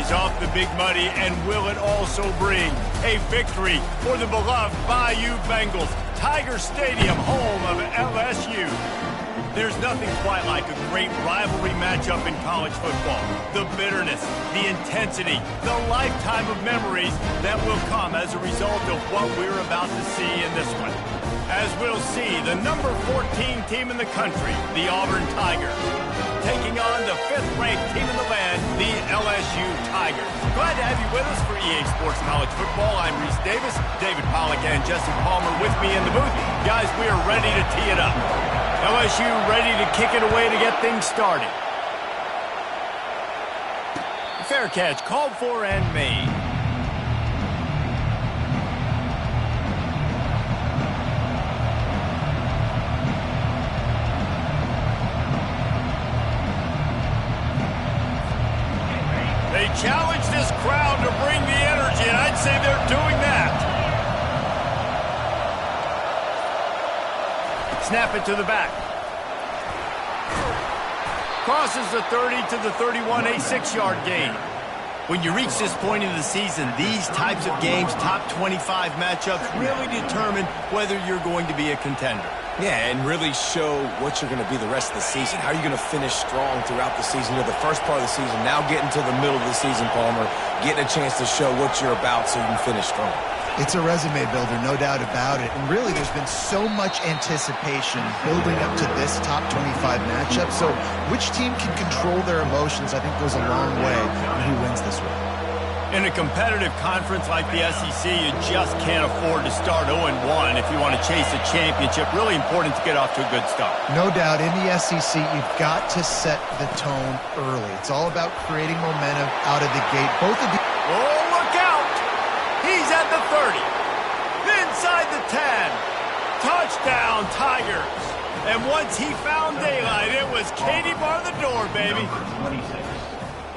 face off the Big Muddy, and will it also bring a victory for the beloved Bayou Bengals? Tiger Stadium, home of LSU. There's nothing quite like a great rivalry matchup in college football. The bitterness, the intensity, the lifetime of memories that will come as a result of what we're about to see in this one. As we'll see, the number 14 team in the country, the Auburn Tigers, taking on the 5th-ranked team in the land, the LSU Tigers. Glad to have you with us for EA Sports College Football. I'm Reese Davis, David Pollack, and Jesse Palmer with me in the booth. Guys, we are ready to tee it up. LSU ready to kick it away to get things started. Fair catch, called for and made. They challenge this crowd to bring the energy, and I'd say they're doing that. Snap it to the back. Crosses the 30 to the 31, a 6-yard gain. When you reach this point in the season, these types of games, top 25 matchups, really determine whether you're going to be a contender. Yeah, and really show what you're going to be the rest of the season. How are you going to finish strong throughout the season? You know, the first part of the season, now getting to the middle of the season, Palmer, getting a chance to show what you're about so you can finish strong. It's a resume builder, no doubt about it. And really, there's been so much anticipation building up to this top 25 matchup. So which team can control their emotions, I think, goes a long way in who wins this one. In a competitive conference like the SEC, you just can't afford to start 0-1 if you want to chase a championship. Really important to get off to a good start. No doubt, in the SEC, you've got to set the tone early. It's all about creating momentum out of the gate. Both of the... Oh, look out! He's at the 30. Inside the 10. Touchdown, Tigers. And once he found daylight, it was Katie bar the door, baby.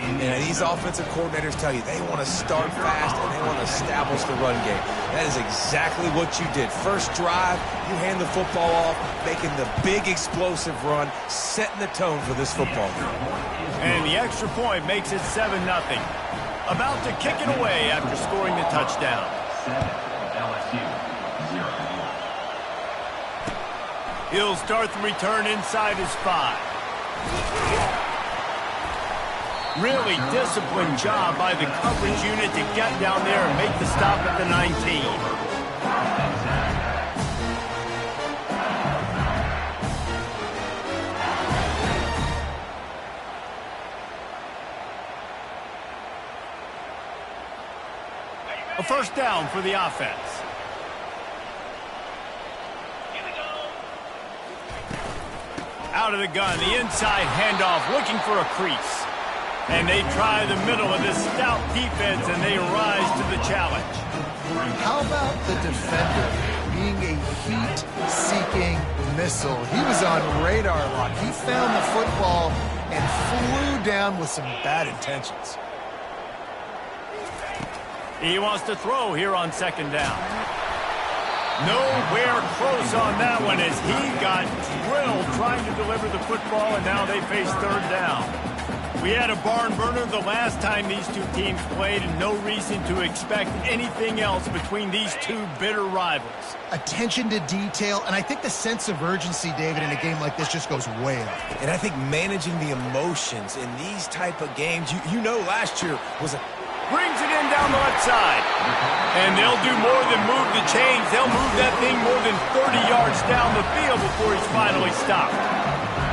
And these offensive coordinators tell you they want to start fast and they want to establish the run game. That is exactly what you did. First drive, you hand the football off, making the big explosive run, setting the tone for this football game. And the extra point makes it 7-0. About to kick it away after scoring the touchdown. He'll start the return inside his 5. Really disciplined job by the coverage unit to get down there and make the stop at the 19. A first down for the offense. Out of the gun, the inside handoff, looking for a crease. And they try the middle of this stout defense, and they rise to the challenge. How about the defender being a heat-seeking missile? He was on radar lock. He found the football and flew down with some bad intentions. He wants to throw here on second down. Nowhere close on that one as he got drilled trying to deliver the football, and now they face third down. We had a barn burner the last time these two teams played, and no reason to expect anything else between these two bitter rivals. Attention to detail, and I think the sense of urgency, David, in a game like this just goes way up. And I think managing the emotions in these type of games, you know last year was a... Brings it in down the left side. And they'll do more than move the chains. They'll move that thing more than 30 yards down the field before he's finally stopped.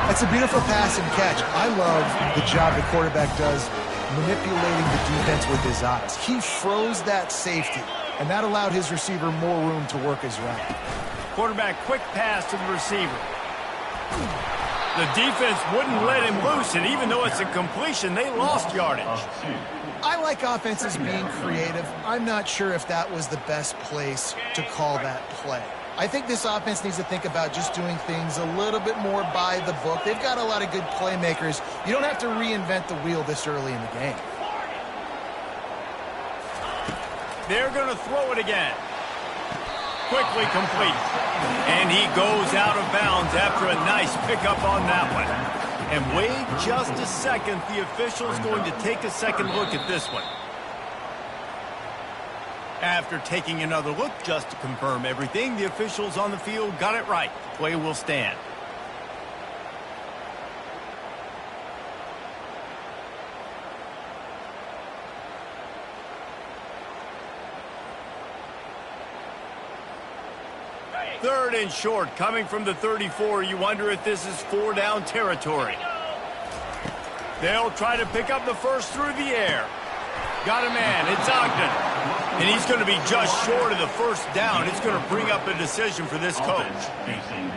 That's a beautiful pass and catch. I love the job the quarterback does manipulating the defense with his eyes. He froze that safety, and that allowed his receiver more room to work his route. Quarterback quick pass to the receiver. The defense wouldn't let him loose, and even though it's a completion, they lost yardage. I like offenses being creative. I'm not sure if that was the best place to call that play. I think this offense needs to think about just doing things a little bit more by the book. They've got a lot of good playmakers. You don't have to reinvent the wheel this early in the game. They're going to throw it again. Quickly complete. And he goes out of bounds after a nice pickup on that one. And wait just a second. The official's going to take a second look at this one. After taking another look just to confirm everything, the officials on the field got it right. Play will stand. Third and short, coming from the 34. You wonder if this is 4-down territory. They'll try to pick up the first through the air. Got a man. It's Ogden. And he's going to be just short of the first down. It's going to bring up a decision for this coach.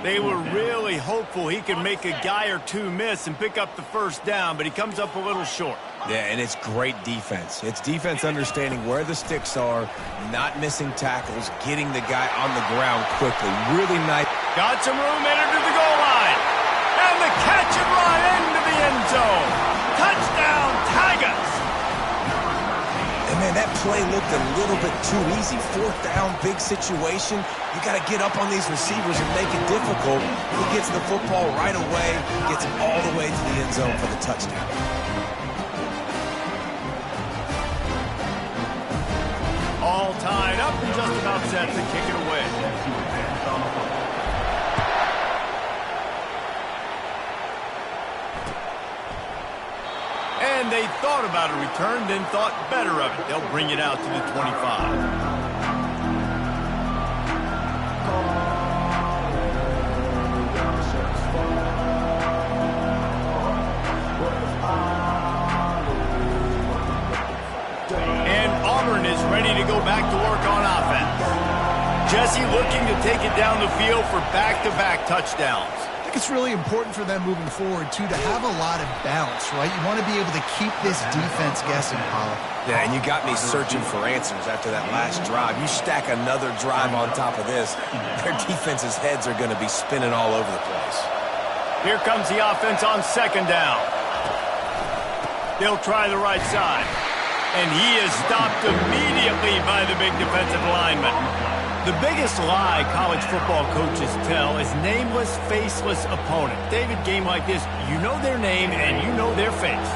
They were really hopeful he could make a guy or two miss and pick up the first down, but he comes up a little short. Yeah, and it's great defense. It's defense understanding where the sticks are, not missing tackles, getting the guy on the ground quickly. Really nice. Got some room, entered to the goal line. And the catch and run into the end zone. Touchdown, Tigers. And man, that play looked a little bit too easy. Fourth down, big situation. You got to get up on these receivers and make it difficult. He gets the football right away, gets all the way to the end zone for the touchdown. All tied up and just about set to kick it away. And they thought about a return, then thought better of it. They'll bring it out to the 25. Is ready to go back to work on offense. Jesse looking to take it down the field for back-to-back touchdowns. I think it's really important for them moving forward, too, to have a lot of balance, right? You want to be able to keep this defense guessing, Paul. Yeah, and you got me searching for answers after that last drive. You stack another drive on top of this, their defense's heads are going to be spinning all over the place. Here comes the offense on second down. They'll try the right side. And he is stopped immediately by the big defensive lineman. The biggest lie college football coaches tell is nameless, faceless opponent. David, game like this, you know their name and you know their face.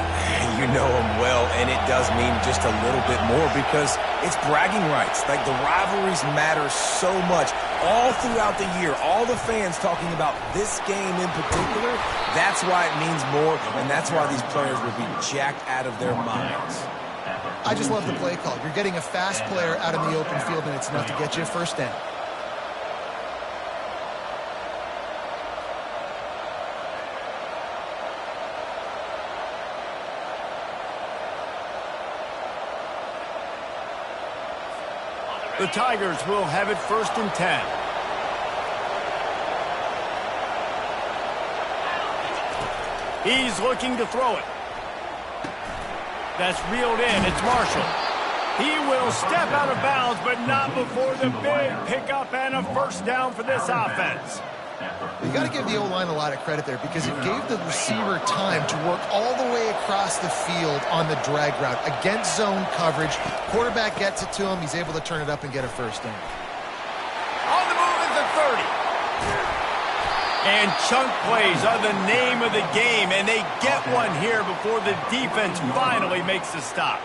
You know them well, and it does mean just a little bit more because it's bragging rights. Like, the rivalries matter so much. All throughout the year, all the fans talking about this game in particular, that's why it means more, and that's why these players will be jacked out of their minds. I just love the play call. You're getting a fast player out in the open field, and it's enough to get you a first down. The Tigers will have it 1st and 10. He's looking to throw it. That's reeled in. It's Marshall. He will step out of bounds, but not before the big pickup and a first down for this offense. You got to give the O-line a lot of credit there because it gave the receiver time to work all the way across the field on the drag route against zone coverage. Quarterback gets it to him. He's able to turn it up and get a first down. On the move is the 30. And chunk plays are the name of the game, and they get one here before the defense finally makes a stop.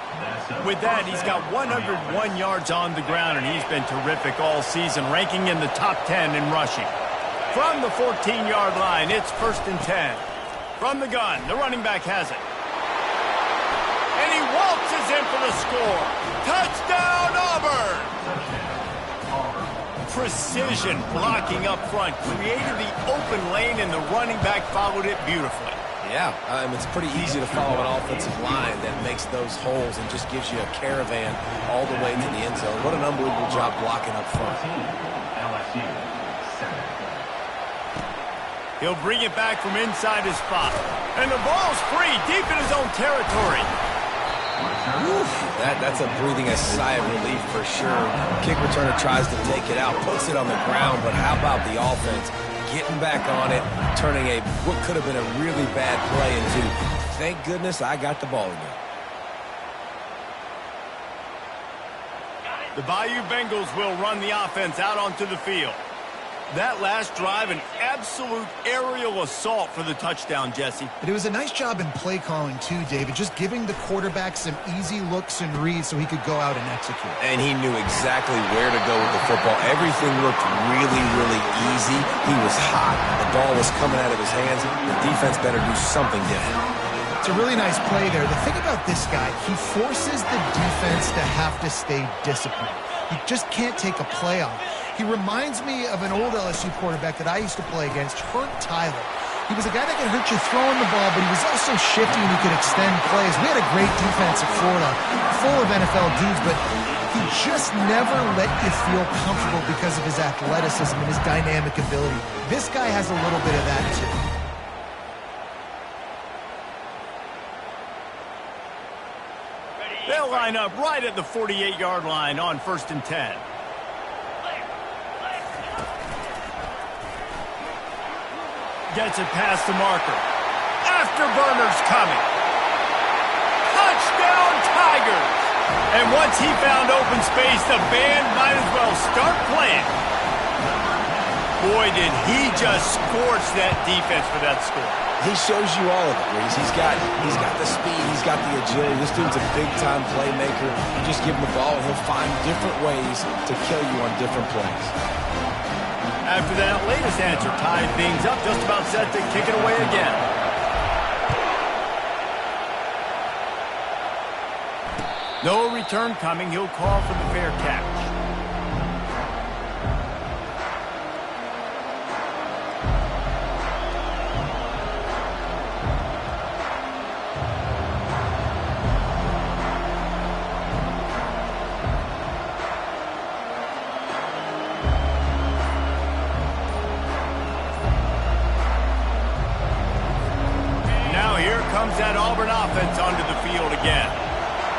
With that, he's got 101 yards on the ground, and he's been terrific all season, ranking in the top 10 in rushing. From the 14-yard line, it's 1st and 10. From the gun, the running back has it. And he waltzes in for the score. Touchdown, Auburn! Precision blocking up front, created the open lane, and the running back followed it beautifully. Yeah, it's pretty easy to follow an offensive line that makes those holes and just gives you a caravan all the way to the end zone. What an unbelievable job blocking up front. He'll bring it back from inside his spot. And the ball's free, deep in his own territory. That's a breathing a sigh of relief for sure. Kick returner tries to take it out, puts it on the ground, but how about the offense getting back on it, turning what could have been a really bad play into, thank goodness I got the ball again. The Bayou Bengals will run the offense out onto the field. That last drive, an absolute aerial assault for the touchdown, Jesse. But it was a nice job in play calling too, David, just giving the quarterback some easy looks and reads so he could go out and execute. And he knew exactly where to go with the football. Everything looked really, really easy. He was hot. The ball was coming out of his hands. The defense better do something different. It's a really nice play there. The thing about this guy, he forces the defense to have to stay disciplined. He just can't take a play off. He reminds me of an old LSU quarterback that I used to play against, Herb Tyler. He was a guy that could hurt you throwing the ball, but he was also shifty and he could extend plays. We had a great defense at Florida, full of NFL dudes, but he just never let you feel comfortable because of his athleticism and his dynamic ability. This guy has a little bit of that too. They'll line up right at the 48-yard line on 1st and 10. Gets it past the marker. Afterburner's coming. Touchdown, Tigers! And once he found open space, the band might as well start playing. Boy, did he just scorch that defense for that score. He shows you all of it, Reese. He's got the speed, he's got the agility. This dude's a big-time playmaker. You just give him the ball, and he'll find different ways to kill you on different plays. After that latest answer tied things up, just about set to kick it away again. No return coming. He'll call for the fair catch. Comes that Auburn offense onto the field again.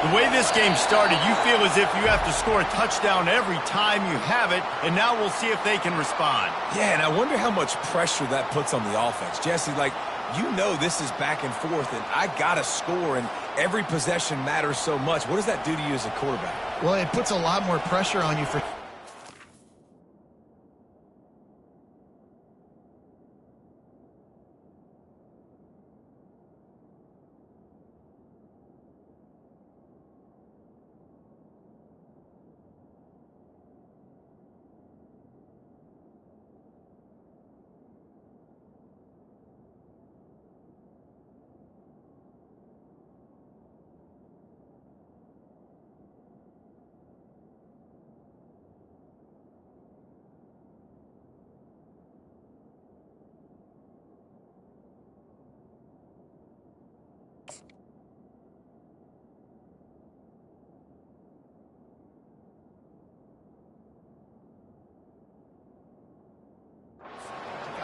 The way this game started, you feel as if you have to score a touchdown every time you have it, and now we'll see if they can respond. Yeah, and I wonder how much pressure that puts on the offense. Jesse, like, you know this is back and forth, and I got to score, and every possession matters so much. What does that do to you as a quarterback? Well, it puts a lot more pressure on you for...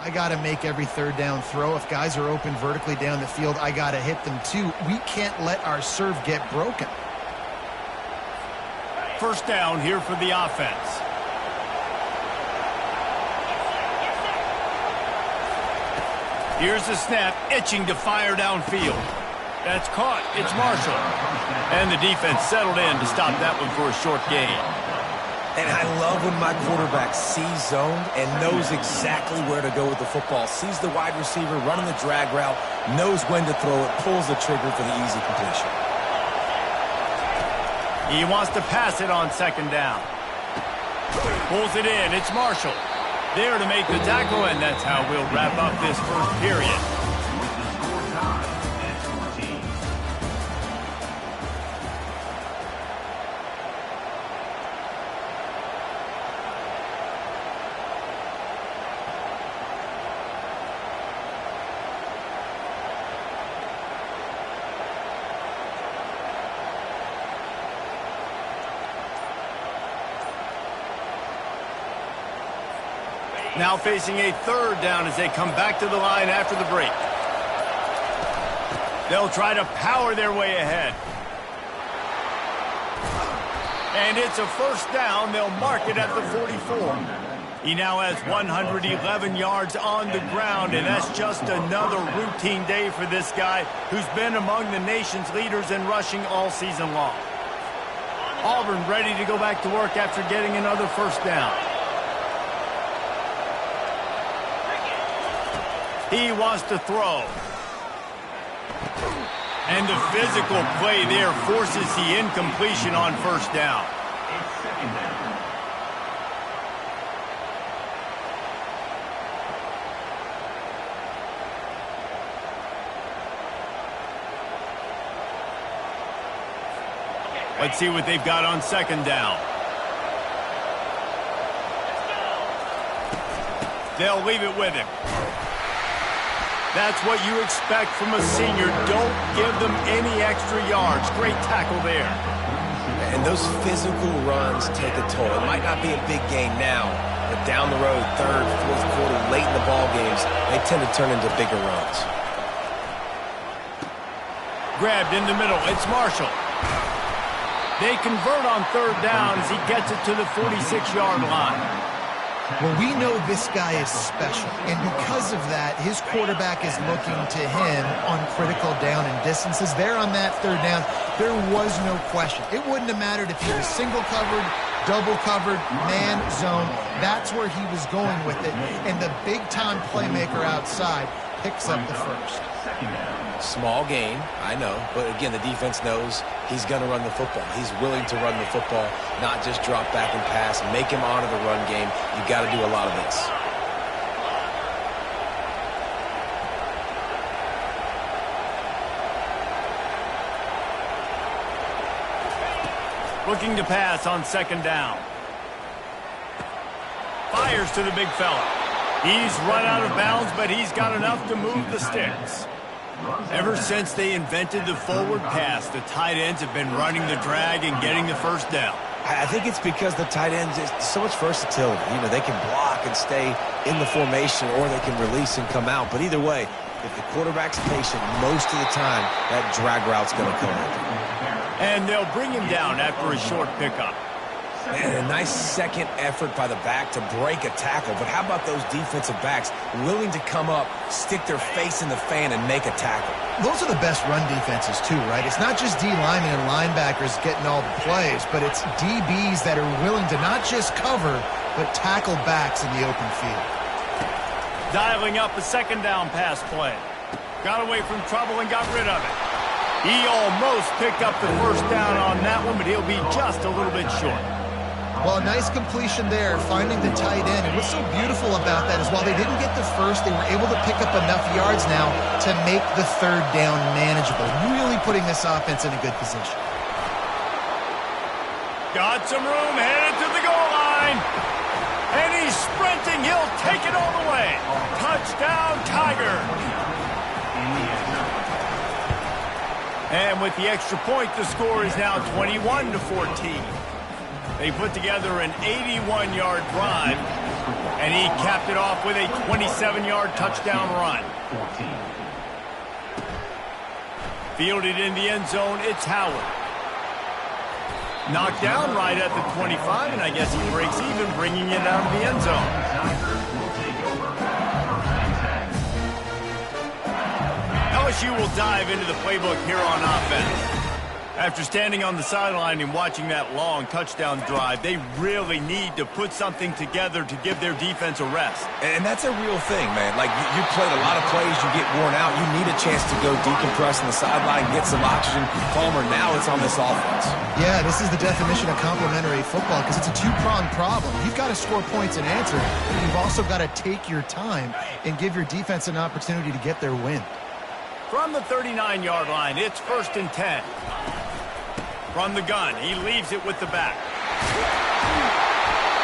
I got to make every third down throw. If guys are open vertically down the field, I got to hit them too. We can't let our serve get broken. First down here for the offense. Here's the snap, itching to fire downfield. That's caught. It's Marshall. And the defense settled in to stop that one for a short gain. And I love when my quarterback sees zoned and knows exactly where to go with the football. Sees the wide receiver running the drag route, knows when to throw it, pulls the trigger for the easy completion. He wants to pass it on 2nd down. Pulls it in. It's Marshall. There to make the tackle, and that's how we'll wrap up this first period. Now facing a 3rd down as they come back to the line after the break. They'll try to power their way ahead. And it's a 1st down. They'll mark it at the 44. He now has 111 yards on the ground, and that's just another routine day for this guy who's been among the nation's leaders in rushing all season long. Auburn ready to go back to work after getting another 1st down. He wants to throw. And the physical play there forces the incompletion on first down. Let's see what they've got on second down. They'll leave it with him. That's what you expect from a senior. Don't give them any extra yards. Great tackle there. And those physical runs take a toll. It might not be a big game now, but down the road, third, fourth quarter, late in the ball games, they tend to turn into bigger runs. Grabbed in the middle. It's Marshall. They convert on third down as he gets it to the 46-yard line. Well, we know this guy is special, and because of that, his quarterback is looking to him on critical down and distances. There on that third down, there was no question. It wouldn't have mattered if he was single covered, double covered, man, zone. That's where he was going with it, and the big-time playmaker outside picks up the first. Small gain, I know, but again, the defense knows he's going to run the football. He's willing to run the football, not just drop back and pass, make him honor the run game. You've got to do a lot of this. Looking to pass on second down. Fires to the big fella. He's run out of bounds, but he's got enough to move the sticks. Ever since they invented the forward pass, the tight ends have been running the drag and getting the first down. I think it's because the tight ends is so much versatility. You know, they can block and stay in the formation, or they can release and come out. But either way, if the quarterback's patient, most of the time, that drag route's going to come in. And they'll bring him down after a short pickup. And a nice second effort by the back to break a tackle. But how about those defensive backs willing to come up, stick their face in the fan, and make a tackle? Those are the best run defenses, too, right? It's not just D linemen and linebackers getting all the plays, but it's DBs that are willing to not just cover, but tackle backs in the open field. Dialing up a second down pass play. Got away from trouble and got rid of it. He almost picked up the first down on that one, but he'll be just a little bit short. Well, a nice completion there, finding the tight end. And what's so beautiful about that is while they didn't get the first, they were able to pick up enough yards now to make the third down manageable, really putting this offense in a good position. Got some room, headed to the goal line. And he's sprinting. He'll take it all the way. Touchdown, Tiger. And with the extra point, the score is now 21-14. They put together an 81-yard drive, and he capped it off with a 27-yard touchdown run. Fielded in the end zone, it's Howard. Knocked down right at the 25, and I guess he breaks even, bringing it out of the end zone. LSU will dive into the playbook here on offense. After standing on the sideline and watching that long touchdown drive, they really need to put something together to give their defense a rest. And that's a real thing, man. Like, you played a lot of plays, you get worn out. You need a chance to go decompress on the sideline, get some oxygen. Palmer, now it's on this offense. Yeah, this is the definition of complementary football because it's a two-pronged problem. You've got to score points and answer, but you've also got to take your time and give your defense an opportunity to get their win. From the 39-yard line, it's 1st and 10. From the gun, he leaves it with the back.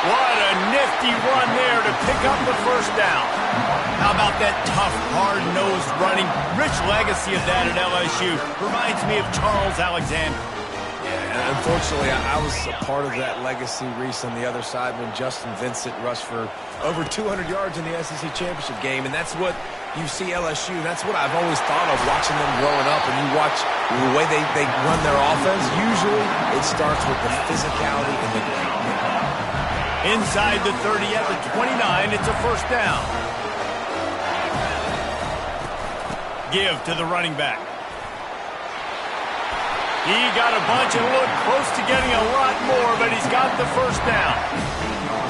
What a nifty run there to pick up the first down. How about that tough, hard-nosed running? Rich legacy of that at LSU. Reminds me of Charles Alexander. Yeah, and unfortunately, I was a part of that legacy, Reese, on the other side when Justin Vincent rushed for over 200 yards in the SEC Championship game, and that's what you see LSU. That's what I've always thought of watching them growing up, and you watch the way they run their offense. Usually, it starts with the physicality and the grit. Inside the 30 at the 29, it's a first down. Give to the running back. He got a bunch and looked close to getting a lot more, but he's got the first down.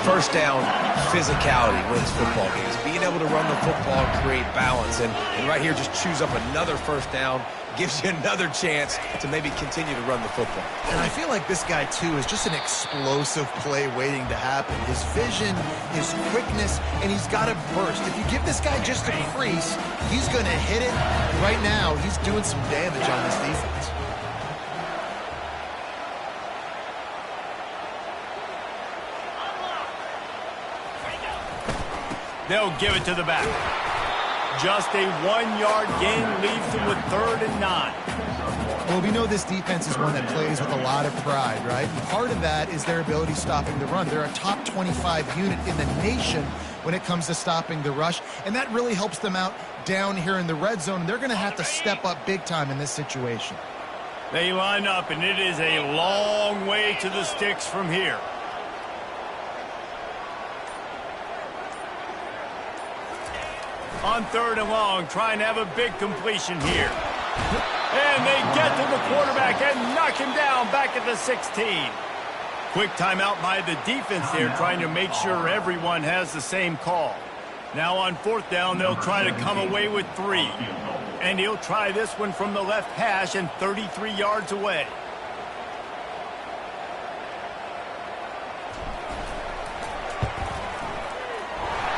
First down, physicality wins football games. Being able to run the football and create balance. And right here, just choose up another first down, gives you another chance to maybe continue to run the football. And I feel like this guy, too, is just an explosive play waiting to happen. His vision, his quickness, and he's got a burst. If you give this guy just a crease, he's going to hit it. Right now, he's doing some damage on this defense. They'll give it to the back. Just a 1-yard gain leaves them with 3rd and 9. Well, we know this defense is one that plays with a lot of pride, right? And part of that is their ability stopping the run. They're a top 25 unit in the nation when it comes to stopping the rush, and that really helps them out down here in the red zone. They're going to have to step up big time in this situation. They line up, and it is a long way to the sticks from here. On 3rd and long, trying to have a big completion here. And they get to the quarterback and knock him down back at the 16. Quick timeout by the defense there, trying to make sure everyone has the same call. Now on 4th down, they'll try to come away with 3. And he'll try this one from the left hash and 33 yards away.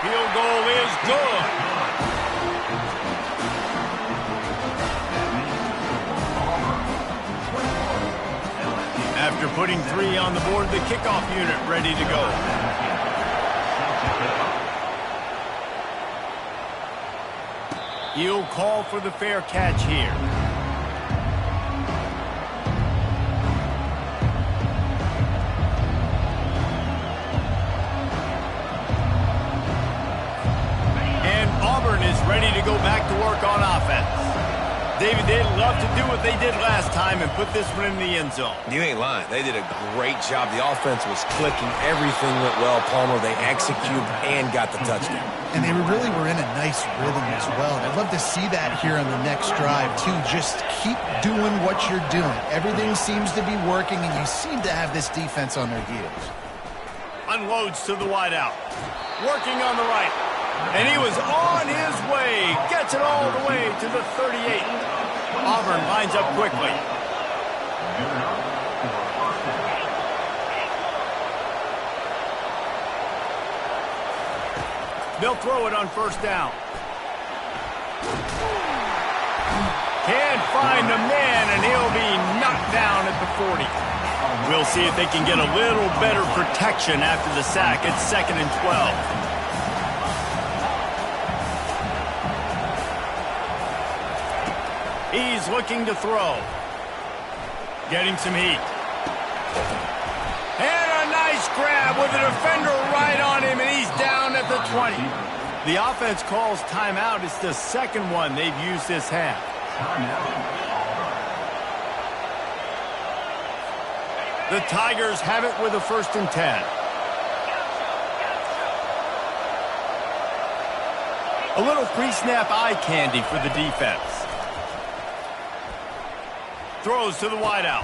Field goal is good. After putting 3 on the board, the kickoff unit ready to go. He'll call for the fair catch here. And Auburn is ready to go back to work on offense. David, they'd love to do what they did last time and put this one in the end zone. You ain't lying. They did a great job. The offense was clicking. Everything went well, Palmer. They executed and got the touchdown. And they really were in a nice rhythm as well. I'd love to see that here on the next drive, too. Just keep doing what you're doing. Everything seems to be working, and you seem to have this defense on their heels. Unloads to the wideout. Working on the right. And he was on his way. Gets it all the way to the 38. Auburn lines up quickly. They'll throw it on 1st down. Can't find a man, and he'll be knocked down at the 40. We'll see if they can get a little better protection after the sack. It's 2nd and 12. He's looking to throw. Getting some heat. And a nice grab with a defender right on him, and he's down at the 20. The offense calls timeout. It's the 2nd one they've used this half. The Tigers have it with a 1st and 10. A little pre-snap eye candy for the defense. Throws to the wideout.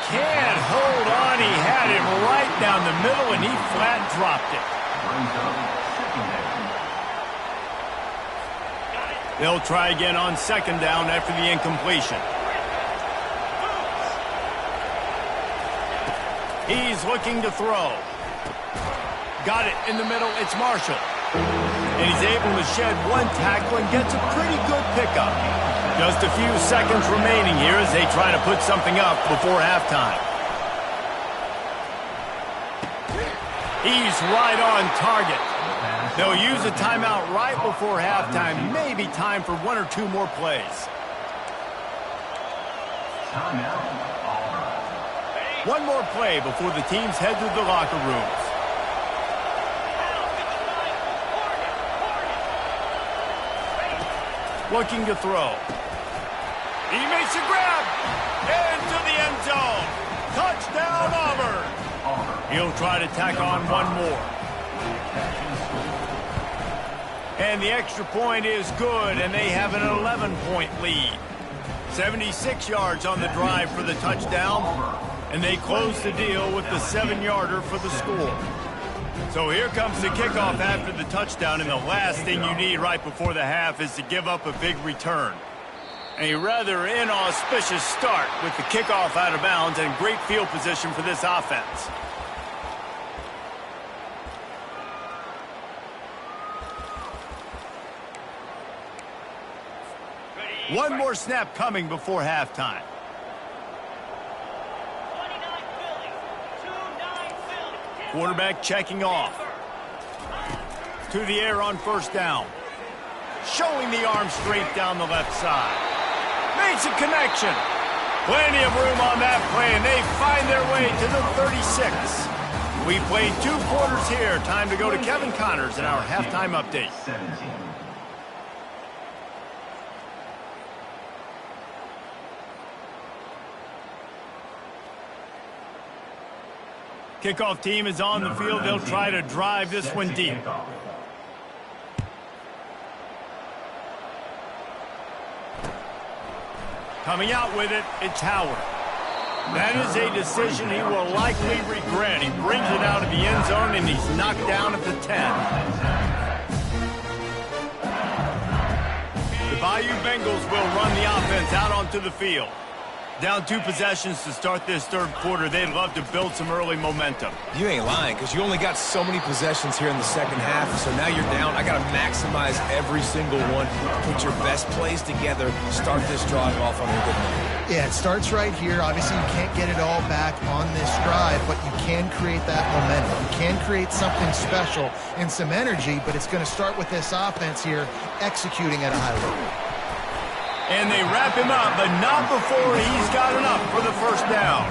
Can't hold on. He had him right down the middle, and he flat dropped it. They'll try again on 2nd down after the incompletion. He's looking to throw. Got it in the middle. It's Marshall. And he's able to shed 1 tackle and gets a pretty good pickup. Just a few seconds remaining here as they try to put something up before halftime. He's right on target. They'll use a timeout right before halftime. Maybe time for 1 or 2 more plays. One more play before the teams head to the locker rooms. Looking to throw. He makes a grab. Into the end zone. Touchdown, Auburn. He'll try to tack on 1 more. And the extra point is good, and they have an 11-point lead. 76 yards on the drive for the touchdown, and they close the deal with the 7-yarder for the score. So here comes the kickoff after the touchdown, and the last thing you need right before the half is to give up a big return. A rather inauspicious start with the kickoff out of bounds and great field position for this offense. One more snap coming before halftime. Quarterback checking off. To the air on first down. Showing the arm straight down the left side. Makes a connection. Plenty of room on that play, and they find their way to the 36. We played 2 quarters here. Time to go to Kevin Connors in our halftime update. Kickoff team is on the field. They'll try to drive this one deep. Coming out with it, it's Howard. That is a decision he will likely regret. He brings it out of the end zone, and he's knocked down at the 10. The Bayou Bengals will run the offense out onto the field. Down 2 possessions to start this third quarter. They'd love to build some early momentum. You ain't lying, because you only got so many possessions here in the second half, so now you're down. I got to maximize every single one. Put your best plays together. Start this drive off on a good note. Yeah, it starts right here. Obviously, you can't get it all back on this drive, but you can create that momentum. You can create something special and some energy, but it's going to start with this offense here executing at a high level. And they wrap him up, but not before he's got enough for the first down.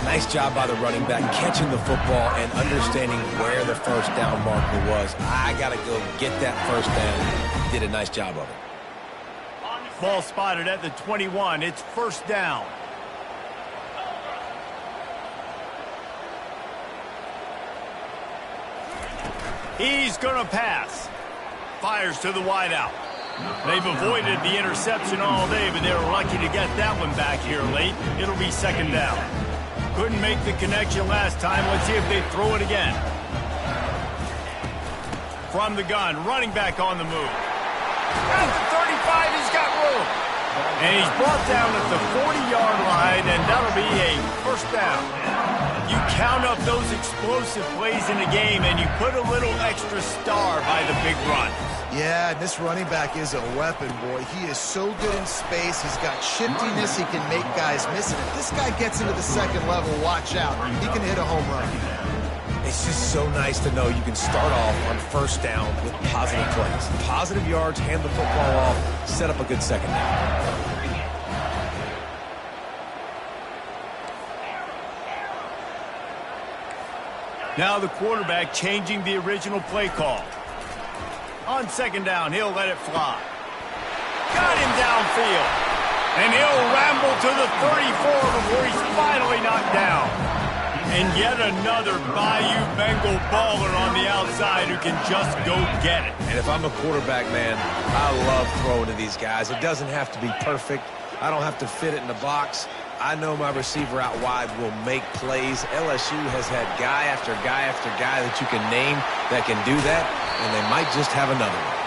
Nice job by the running back, catching the football and understanding where the first down marker was. I got to go get that first down. Did a nice job of it. Ball spotted at the 21. It's first down. He's going to pass. Fires to the wideout. They've avoided the interception all day, but they were lucky to get that one back here late. It'll be second down. Couldn't make the connection last time. Let's see if they throw it again. From the gun, running back on the move. At the 35, he's got room. And he's brought down at the 40-yard line, and that'll be a first down. You count up those explosive plays in the game, and you put a little extra star by the big run. Yeah, this running back is a weapon, boy. He is so good in space. He's got shiftiness. He can make guys miss it. If this guy gets into the second level, watch out. He can hit a home run. It's just so nice to know you can start off on first down with positive plays. Positive yards, hand the football off, set up a good second down. Now the quarterback changing the original play call. On second down, he'll let it fly. Got him downfield. And he'll ramble to the 34 before he's finally knocked down. And yet another Bayou Bengal baller on the outside who can just go get it. And if I'm a quarterback, man, I love throwing to these guys. It doesn't have to be perfect. I don't have to fit it in the box. I know my receiver out wide will make plays. LSU has had guy after guy after guy that you can name that can do that, and they might just have another one.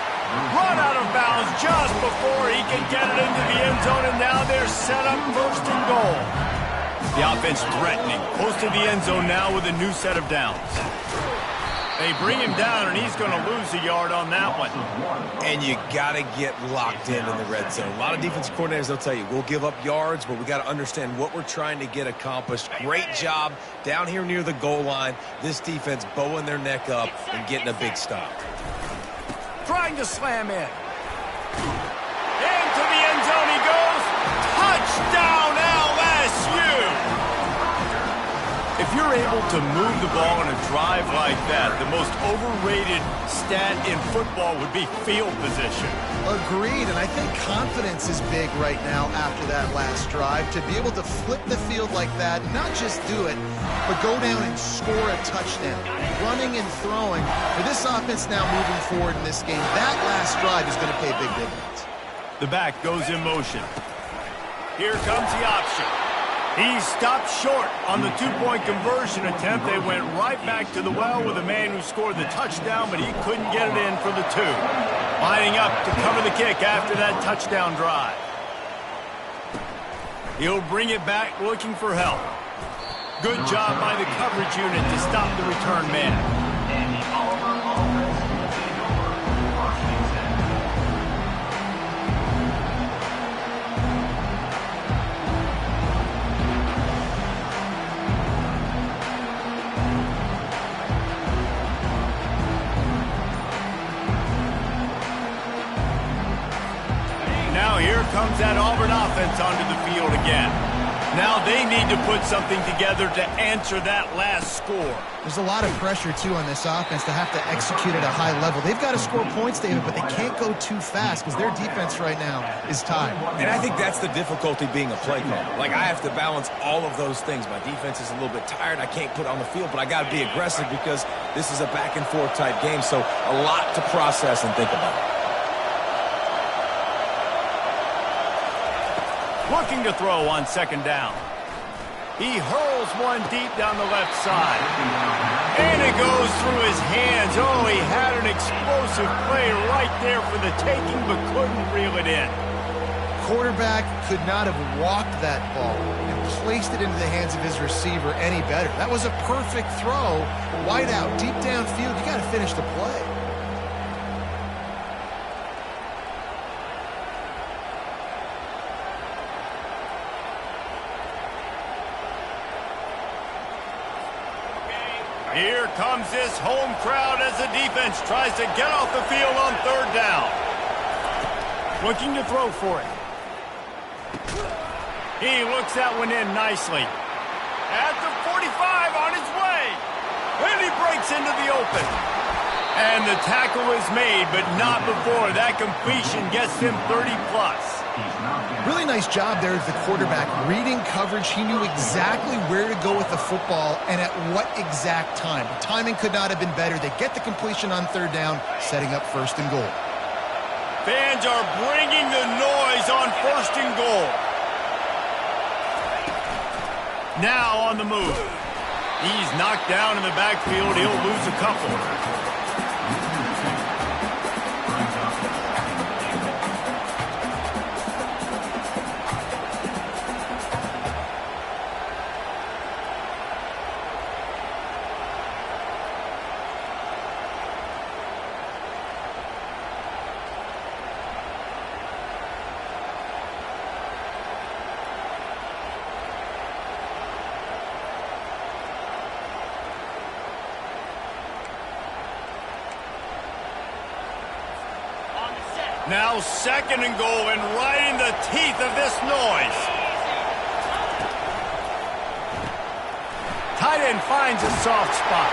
Run out of bounds just before he can get it into the end zone, and now they're set up first and goal. The offense threatening, close to the end zone now with a new set of downs. They bring him down, and he's going to lose a yard on that one. And you got to get locked in the red zone. A lot of defensive coordinators, they'll tell you, we'll give up yards, but we got to understand what we're trying to get accomplished. Great job down here near the goal line. This defense bowing their neck up and getting a big stop. Trying to slam in. Into the end zone he goes. Touchdown, LSU! If you're able to move the ball on a drive like that, the most overrated stat in football would be field position. Agreed, and I think confidence is big right now after that last drive. To be able to flip the field like that, not just do it, but go down and score a touchdown. Running and throwing. For this offense now moving forward in this game, that last drive is going to pay big dividends. The back goes in motion. Here comes the option. He stopped short on the two-point conversion attempt. They went right back to the well with the man who scored the touchdown, but he couldn't get it in for the two. Lining up to cover the kick after that touchdown drive. He'll bring it back looking for help. Good job by the coverage unit to stop the return man. Now here comes that Auburn offense onto the field again. Now they need to put something together to answer that last score. There's a lot of pressure, too, on this offense to have to execute at a high level. They've got to score points, David, but they can't go too fast because their defense right now is tied. And I think that's the difficulty being a play caller. Like, I have to balance all of those things. My defense is a little bit tired. I can't put on the field, but I got to be aggressive because this is a back-and-forth type game, so a lot to process and think about. Looking to throw on second down. He hurls one deep down the left side. And it goes through his hands. Oh, he had an explosive play right there for the taking, but couldn't reel it in. Quarterback could not have walked that ball and placed it into the hands of his receiver any better. That was a perfect throw. Wide out, deep downfield. You got to finish the play. Here comes this home crowd as the defense tries to get off the field on third down. Looking to throw for it. He looks that one in nicely. At the 45 on his way. And he breaks into the open. And the tackle is made, but not before. That completion gets him 30-plus. Really nice job there as the quarterback. Reading coverage, he knew exactly where to go with the football and at what exact time. The timing could not have been better. They get the completion on third down, setting up first and goal. Fans are bringing the noise on first and goal. Now on the move. He's knocked down in the backfield. He'll lose a couple. Now second and goal, and right in the teeth of this noise. Tight end finds a soft spot.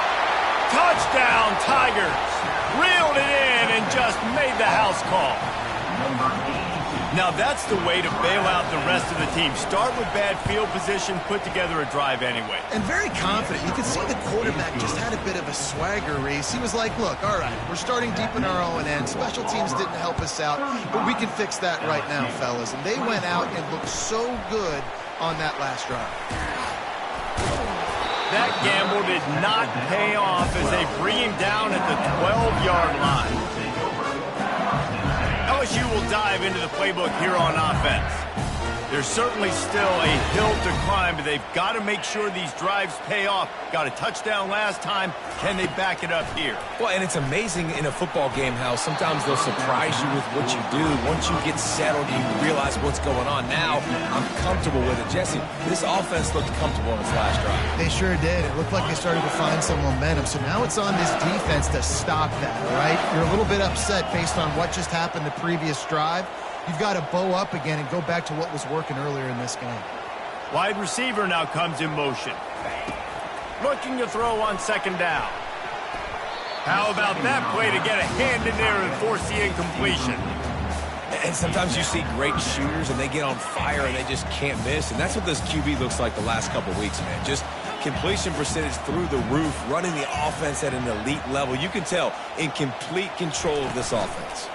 Touchdown, Tigers. Reeled it in and just made the house call. Now that's the way to bail out the rest of the team. Start with bad field position, put together a drive anyway. And very confident. You could see the quarterback just had a bit of a swagger, Reese. He was like, look, all right, we're starting deep in our own end. Special teams didn't help us out, but we can fix that right now, fellas. And they went out and looked so good on that last drive. That gamble did not pay off as they bring him down at the 12-yard line. LSU will dive into the playbook here on offense. There's certainly still a hill to climb, but they've got to make sure these drives pay off. Got a touchdown last time. Can they back it up here? Well, and it's amazing in a football game how sometimes they'll surprise you with what you do. Once you get settled, you realize what's going on. Now, I'm comfortable with it. Jesse, this offense looked comfortable in its last drive. They sure did. It looked like they started to find some momentum. So now it's on this defense to stop that, all right? You're a little bit upset based on what just happened the previous drive. You've got to bow up again and go back to what was working earlier in this game. Wide receiver now comes in motion. Looking to throw on second down. How about that play to get a hand in there and force the incompletion? And sometimes you see great shooters and they get on fire and they just can't miss. And that's what this QB looks like the last couple weeks, man. Just completion percentage through the roof, running the offense at an elite level. You can tell in complete control of this offense.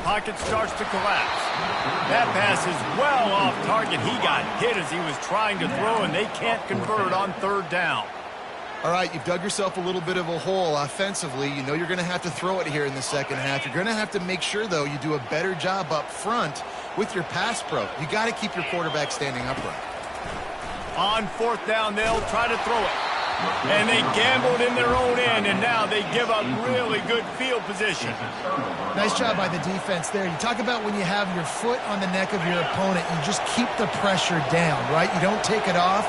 Pocket starts to collapse. That pass is well off target. He got hit as he was trying to throw, and they can't convert on third down. All right, you've dug yourself a little bit of a hole offensively. You know you're going to have to throw it here in the second half. You're going to have to make sure, though, you do a better job up front with your pass pro. You got to keep your quarterback standing upright. On fourth down, they'll try to throw it. And they gambled in their own end, and now they give up really good field position. Nice job by the defense there. You talk about when you have your foot on the neck of your opponent, you just keep the pressure down, right? You don't take it off.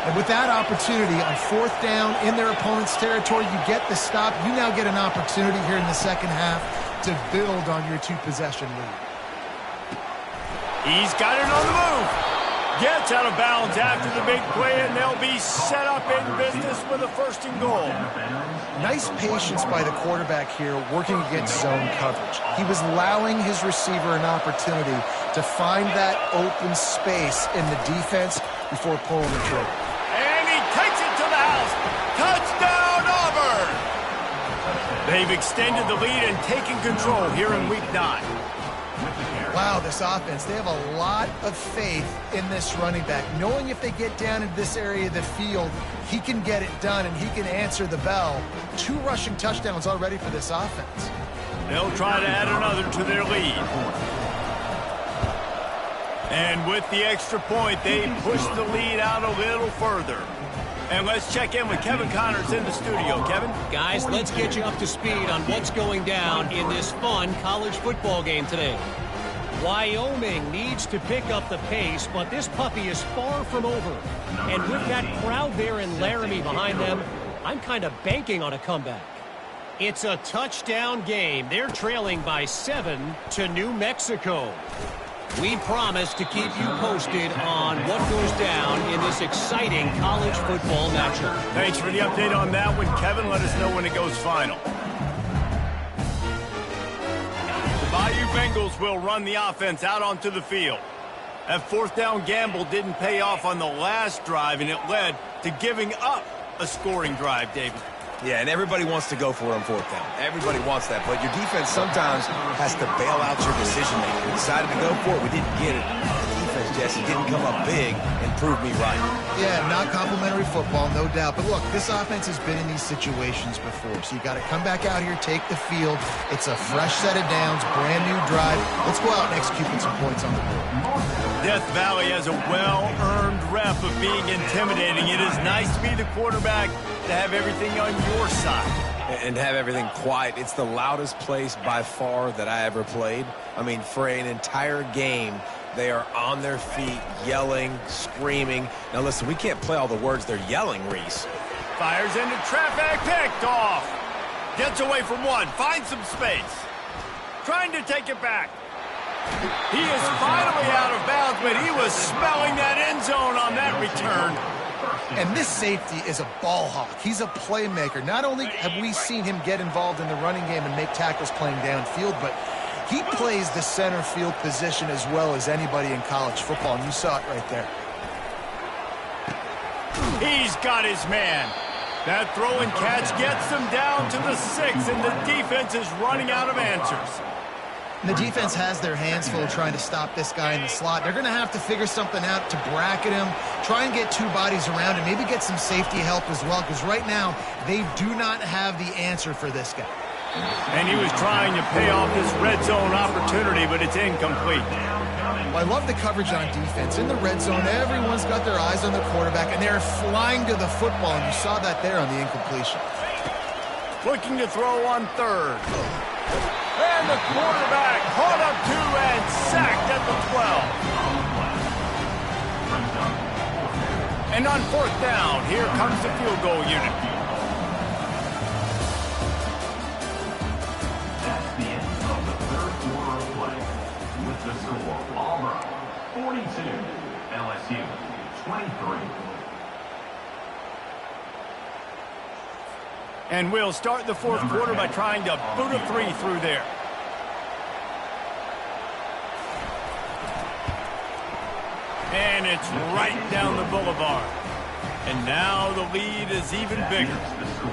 And with that opportunity on fourth down in their opponent's territory, you get the stop. You now get an opportunity here in the second half to build on your two-possession lead. He's got it on the move. Gets out of bounds after the big play, and they'll be set up in business with a first and goal. Nice patience by the quarterback here working against zone coverage. He was allowing his receiver an opportunity to find that open space in the defense before pulling the trigger. And he takes it to the house. Touchdown, Auburn! They've extended the lead and taken control here in Week 9. Wow, this offense, they have a lot of faith in this running back. Knowing if they get down into this area of the field, he can get it done and he can answer the bell. 2 rushing touchdowns already for this offense. They'll try to add another to their lead. And with the extra point, they push the lead out a little further. And let's check in with Kevin Connors in the studio. Kevin? Guys, let's get you up to speed on what's going down in this fun college football game today. Wyoming needs to pick up the pace, but this puppy is far from over. And with that crowd there in Laramie behind them, I'm kind of banking on a comeback. It's a touchdown game. They're trailing by 7 to New Mexico. We promise to keep you posted on what goes down in this exciting college football matchup. Thanks for the update on that one, Kevin. Let us know when it goes final. Bayou Bengals will run the offense out onto the field. That fourth down gamble didn't pay off on the last drive, and it led to giving up a scoring drive, David. Yeah, and everybody wants to go for it on fourth down. Everybody wants that, but your defense sometimes has to bail out your decision-making. We decided to go for it. We didn't get it. The defense, Jesse, didn't come up big and prove me right. Yeah, not complimentary football, no doubt. But look, this offense has been in these situations before, so you got to come back out here, take the field. It's a fresh set of downs, brand new drive. Let's go out and execute with some points on the board. Death Valley has a well-earned rep of being intimidating. It is nice to be the quarterback, to have everything on your side. And have everything quiet. It's the loudest place by far that I ever played. I mean, for an entire game, they are on their feet, yelling, screaming. Now listen, we can't play all the words they're yelling, Reese. Fires into traffic, picked off. Gets away from one, finds some space. Trying to take it back. He is finally out of bounds, but he was smelling that end zone on that return. And this safety is a ball hawk. He's a playmaker. Not only have we seen him get involved in the running game and make tackles playing downfield, but he plays the center field position as well as anybody in college football, and you saw it right there. He's got his man. That throw and catch gets them down to the 6, and the defense is running out of answers. And the defense has their hands full trying to stop this guy in the slot. They're going to have to figure something out to bracket him, try and get 2 bodies around him, maybe get some safety help as well, because right now they do not have the answer for this guy. And he was trying to pay off this red zone opportunity, but it's incomplete. Well, I love the coverage on defense. In the red zone, everyone's got their eyes on the quarterback, and they're flying to the football, and you saw that there on the incompletion. Looking to throw on third. And the quarterback caught up 2 and sacked at the 12. And on fourth down, here comes the field goal unit. That's the end of the third quarter of play. With the score, Auburn 42, LSU 23. And we'll start the fourth quarter by trying to boot a 3 through there. And it's right down the boulevard. And now the lead is even bigger.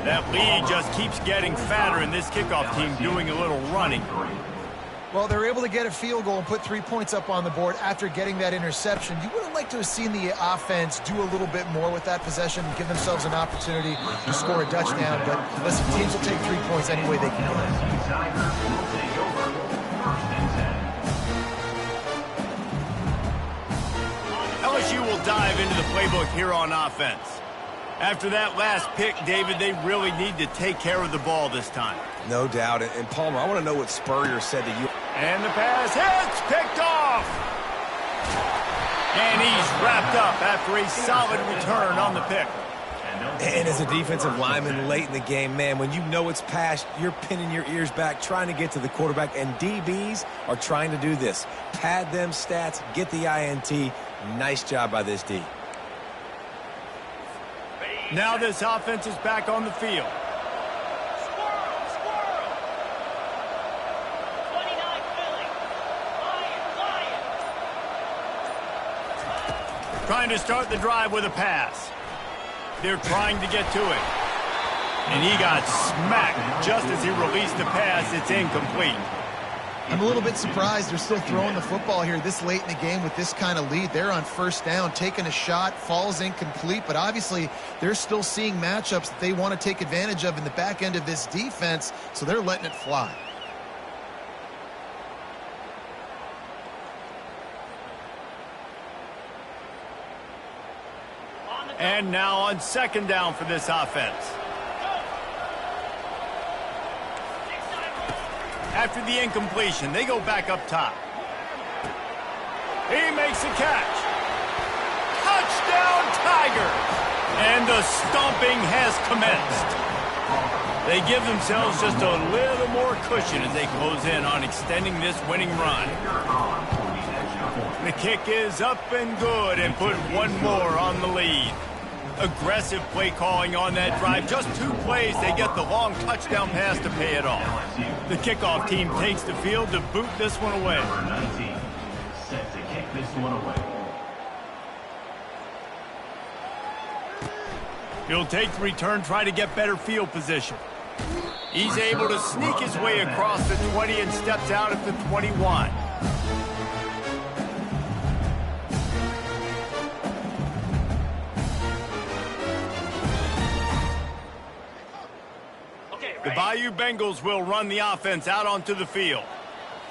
That lead just keeps getting fatter, and this kickoff team doing a little running. Well, they were able to get a field goal and put 3 points up on the board after getting that interception. You would have liked to have seen the offense do a little bit more with that possession and give themselves an opportunity to score a touchdown. But listen, teams will take 3 points any way they can. LSU will dive into the playbook here on offense. After that last pick, David, they really need to take care of the ball this time. No doubt. And Palmer, I want to know what Spurrier said to you. And the pass hits, picked off. And he's wrapped up after a solid return on the pick. And as a defensive lineman late in the game, man, when you know it's past, you're pinning your ears back, trying to get to the quarterback. And DBs are trying to do this. Pad them stats, get the INT. Nice job by this D. Now this offense is back on the field. Trying to start the drive with a pass. They're trying to get to it. And he got smacked just as he released the pass. It's incomplete. I'm a little bit surprised they're still throwing the football here this late in the game with this kind of lead. They're on first down, taking a shot, falls incomplete, but obviously they're still seeing matchups that they want to take advantage of in the back end of this defense, so they're letting it fly. And now on second down for this offense. After the incompletion, they go back up top. He makes a catch. Touchdown, Tigers! And the stomping has commenced. They give themselves just a little more cushion as they close in on extending this winning run. The kick is up and good and put one more on the lead. Aggressive play calling on that drive. Just 2 plays, they get the long touchdown pass to pay it off. The kickoff team takes the field to boot this one away. Number 19, set to kick this one away. He'll take the return, try to get better field position. He's able to sneak his way across the 20 and steps out at the 21. The Bayou Bengals will run the offense out onto the field.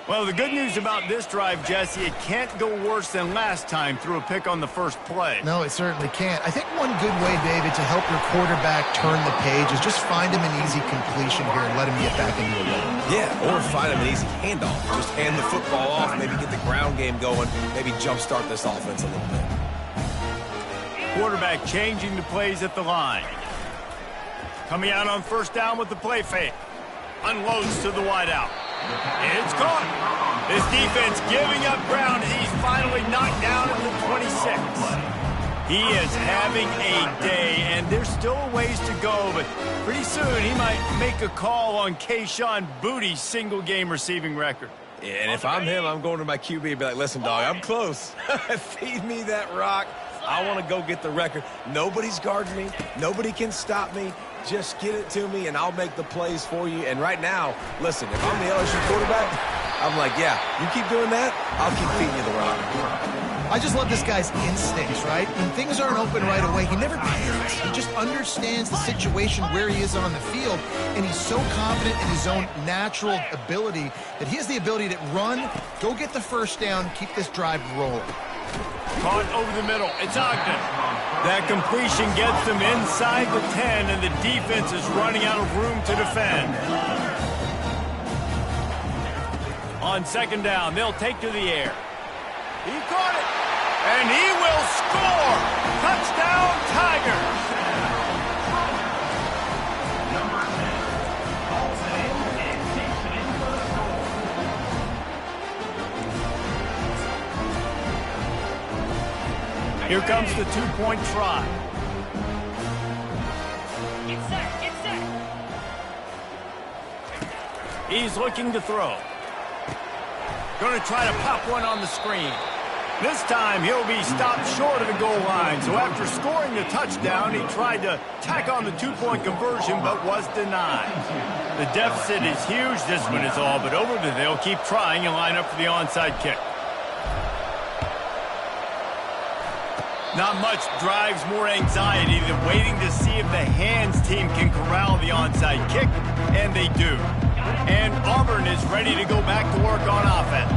Well, the good news about this drive, Jesse, it can't go worse than last time through a pick on the first play. No, it certainly can't. I think one good way, David, to help your quarterback turn the page is just find him an easy completion here and let him get back into a run. Yeah, or find him an easy handoff. Just hand the football off, maybe get the ground game going, maybe jumpstart this offense a little bit. Quarterback changing the plays at the line. Coming out on first down with the play fake. Unloads to the wideout. It's caught. This defense giving up ground as he's finally knocked down at the 26. He is having a day, and there's still a ways to go, but pretty soon he might make a call on Kayshon Boutte's single-game receiving record. Yeah, and if I'm him, I'm going to my QB and be like, listen, dog, I'm close. Feed me that rock. I want to go get the record. Nobody's guarding me. Nobody can stop me. Just get it to me, and I'll make the plays for you. And right now, listen, if I'm the LSU quarterback, I'm like, yeah, you keep doing that, I'll keep feeding you the rock. I just love this guy's instincts, right? When things aren't open right away, he never panics. He just understands the situation where he is on the field, and he's so confident in his own natural ability that he has the ability to run, go get the first down, keep this drive rolling. Caught over the middle. It's Ogden. That completion gets them inside the 10, and the defense is running out of room to defend. On second down, they'll take to the air. He caught it, and he will score. Touchdown, Tigers. Number 10, calls it in and takes it in for the score. Here comes the two-point try. Get set, get set. He's looking to throw. Going to try to pop one on the screen. This time he'll be stopped short of the goal line. So after scoring the touchdown, he tried to tack on the two-point conversion but was denied. The deficit is huge. This one is all but over, but they'll keep trying and line up for the onside kick. Not much drives more anxiety than waiting to see if the hands team can corral the onside kick, and they do. And Auburn is ready to go back to work on offense.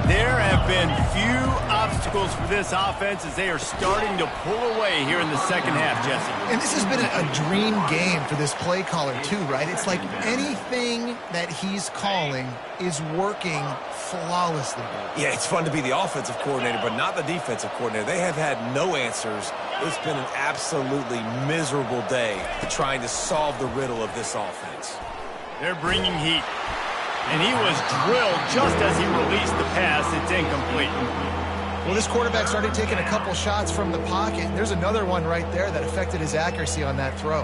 There have been few obstacles for this offense as they are starting to pull away here in the second half, Jesse. And this has been a dream game for this play caller too, right? It's like anything that he's calling is working flawlessly. Yeah, it's fun to be the offensive coordinator, but not the defensive coordinator. They have had no answers. It's been an absolutely miserable day trying to solve the riddle of this offense. They're bringing heat. And he was drilled just as he released the pass. It's incomplete. Well, this quarterback started taking a couple shots from the pocket. There's another one right there that affected his accuracy on that throw.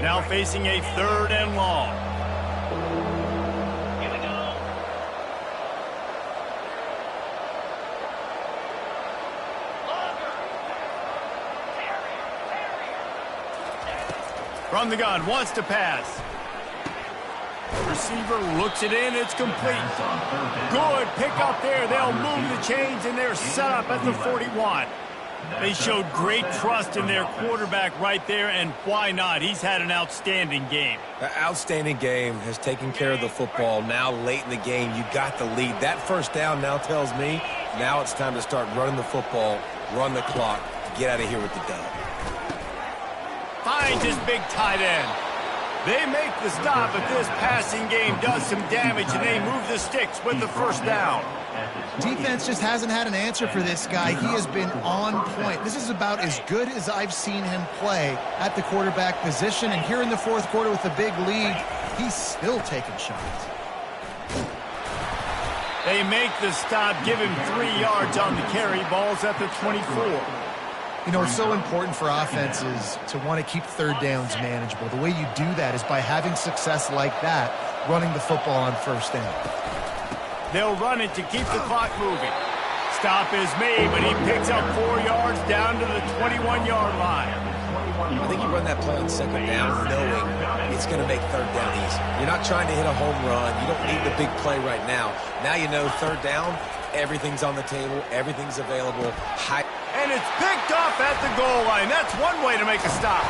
Now facing a 3rd and long. Here we go. From the gun, wants to pass. Receiver looks it in, it's complete. Good pick up there. They'll move the chains, and they're set up at the 41. They showed great trust in their quarterback right there, and why not? He's had an outstanding game. An outstanding game, has taken care of the football. Now late in the game, you got the lead. That first down now tells me now it's time to start running the football, run the clock, get out of here with the dub. Finds his big tight end. They make the stop, but this passing game does some damage, and they move the sticks with the first down. Defense just hasn't had an answer for this guy. He has been on point. This is about as good as I've seen him play at the quarterback position. And here in the 4th quarter with a big lead, he's still taking shots. They make the stop, give him 3 yards on the carry. Ball's at the 24. You know, it's so important for offenses to want to keep 3rd downs manageable. The way you do that is by having success like that, running the football on 1st down. They'll run it to keep the clock moving. Stop is made, but he picks up 4 yards down to the 21-yard line. I think you run that play on 2nd down knowing it's going to make 3rd down easy. You're not trying to hit a home run. You don't need the big play right now. Now you know 3rd down, everything's on the table, everything's available. And it's picked off at the goal line. That's one way to make a stop.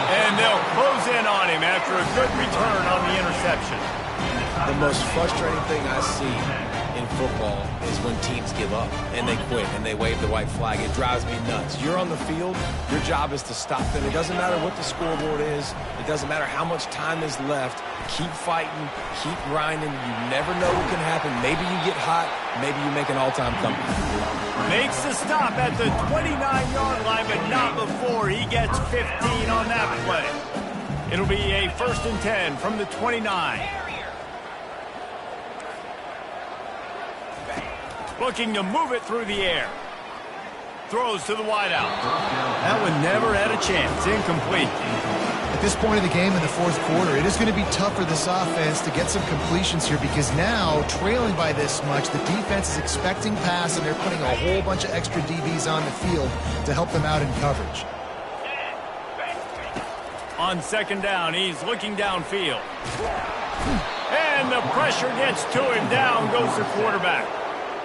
And they'll close in on him after a good return on the interception. The most frustrating thing I see in football is when teams give up and they quit and they wave the white flag. It drives me nuts. You're on the field. Your job is to stop them. It doesn't matter what the scoreboard is. It doesn't matter how much time is left. Keep fighting. Keep grinding. You never know what can happen. Maybe you get hot. Maybe you make an all-time comeback. Makes the stop at the 29-yard line, but not before he gets 15 on that play. It'll be a 1st and 10 from the 29. Looking to move it through the air. Throws to the wideout. That one never had a chance. Incomplete. At this point of the game in the 4th quarter, it is going to be tough for this offense to get some completions here because now, trailing by this much, the defense is expecting pass, and they're putting a whole bunch of extra DBs on the field to help them out in coverage. On 2nd down, he's looking downfield. And the pressure gets to him. Down goes the quarterback.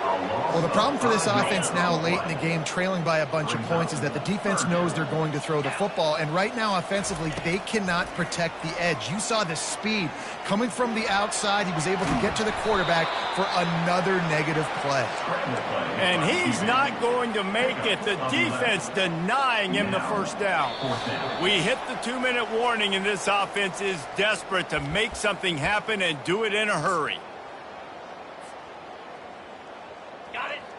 Well, the problem for this offense now late in the game, trailing by a bunch of points, is that the defense knows they're going to throw the football. And right now, offensively, they cannot protect the edge. You saw the speed coming from the outside. He was able to get to the quarterback for another negative play. And he's not going to make it. The defense denying him the 1st down. We hit the 2-minute warning, and this offense is desperate to make something happen and do it in a hurry.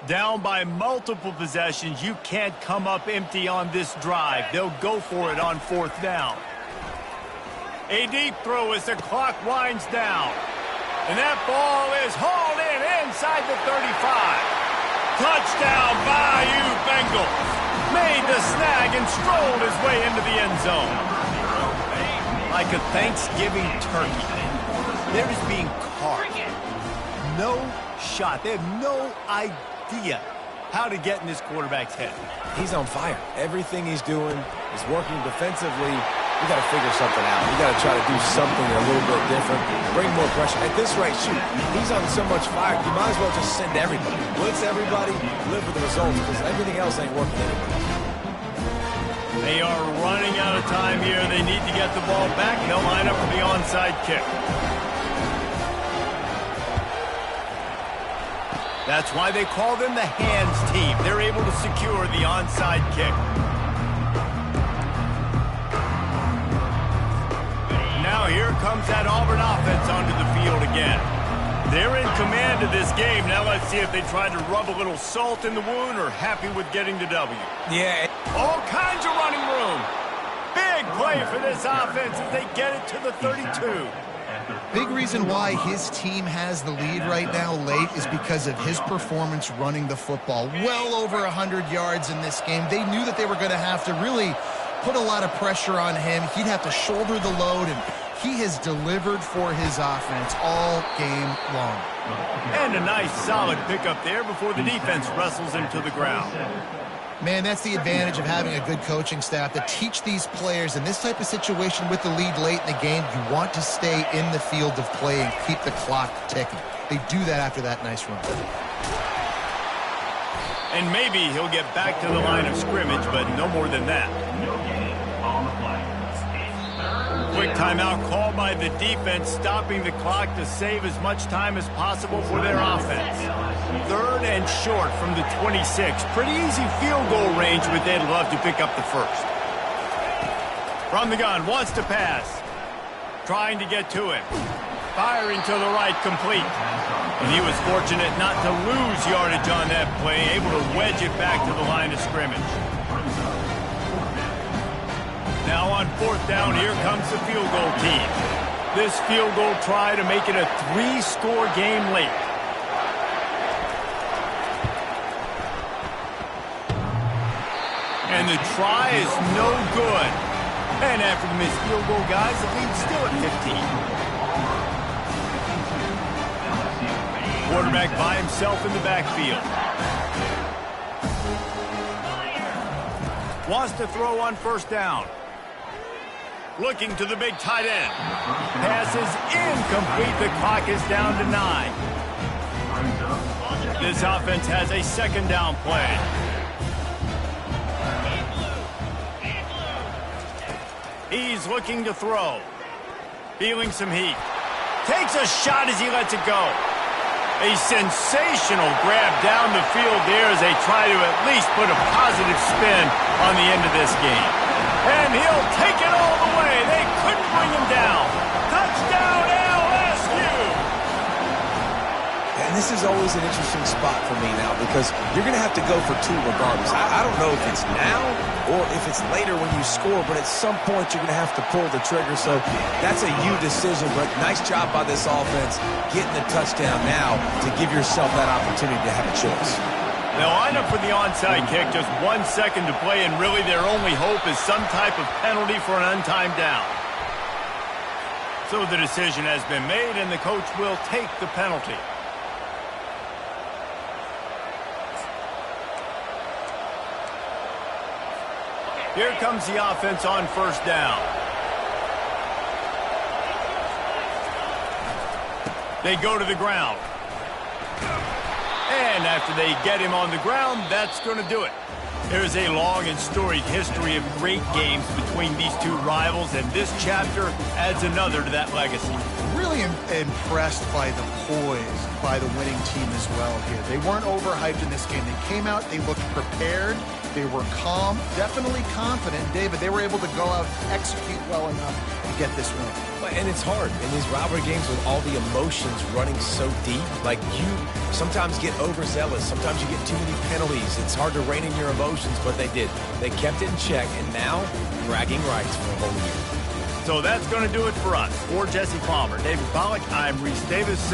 Down by multiple possessions, you can't come up empty on this drive. They'll go for it on 4th down. A deep throw as the clock winds down. And that ball is hauled in inside the 35. Touchdown, Bayou Bengals. Made the snag and strolled his way into the end zone. Like a Thanksgiving turkey, they're just being carved. no shot. They have no idea how to get in this quarterback's head. He's on fire. Everything he's doing is working defensively. You got to figure something out. You got to try to do something a little bit different. Bring more pressure. At this rate, shoot, he's on so much fire. You might as well just send everybody. Blitz everybody, live with the results, because everything else ain't working anyway. They are running out of time here. They need to get the ball back. They'll line up for the onside kick. That's why they call them the hands team. They're able to secure the onside kick. Now here comes that Auburn offense onto the field again. They're in command of this game. Now let's see if they try to rub a little salt in the wound or happy with getting the W. Yeah. All kinds of running room. Big play for this offense as they get it to the 32. Big reason why his team has the lead right now late is because of his performance running the football. Well over 100 yards in this game. They knew that they were going to have to really put a lot of pressure on him. He'd have to shoulder the load, and he has delivered for his offense all game long. And a nice solid pickup there before the defense wrestles him to the ground. Man, that's the advantage of having a good coaching staff to teach these players in this type of situation with the lead late in the game. You want to stay in the field of play and keep the clock ticking. They do that after that nice run. And maybe he'll get back to the line of scrimmage, but no more than that. Quick timeout called by the defense, stopping the clock to save as much time as possible for their offense. 3rd and short from the 26. Pretty easy field goal range, but they'd love to pick up the first. From the gun, wants to pass. Trying to get to him. Firing to the right, complete. And he was fortunate not to lose yardage on that play, able to wedge it back to the line of scrimmage. Now on 4th down, here comes the field goal team. This field goal try to make it a 3-score game late. And the try is no good. And after the missed field goal, guys, the lead's still at 15. Quarterback by himself in the backfield. Wants to throw on 1st down. Looking to the big tight end. Pass is incomplete. The clock is down to 9. This offense has a 2nd down play. He's looking to throw. Feeling some heat. Takes a shot as he lets it go. A sensational grab down the field there as they try to at least put a positive spin on the end of this game. And he'll take it all the way. They couldn't bring him down. Touchdown, LSU! And this is always an interesting spot for me now because you're going to have to go for 2 regardless. I don't know if it's now or if it's later when you score, but at some point you're going to have to pull the trigger. So that's a you decision, but nice job by this offense getting the touchdown now to give yourself that opportunity to have a choice. They'll line up for the onside kick, just 1 second to play, and really their only hope is some type of penalty for an untimed down. So the decision has been made, and the coach will take the penalty. Here comes the offense on 1st down. They go to the ground. And after they get him on the ground, that's going to do it. There's a long and storied history of great games between these two rivals, and this chapter adds another to that legacy. Really impressed by the poise by the winning team as well here. They weren't overhyped in this game. They came out, they looked prepared, they were calm, definitely confident. David, they were able to go out, execute well enough to get this win. And it's hard in these rivalry games with all the emotions running so deep. Like, you sometimes get overzealous. Sometimes you get too many penalties. It's hard to rein in your emotions, but they did. They kept it in check, and now bragging rights for a whole year. So that's going to do it for us. For Jesse Palmer, David Pollack, I'm Reese Davis saying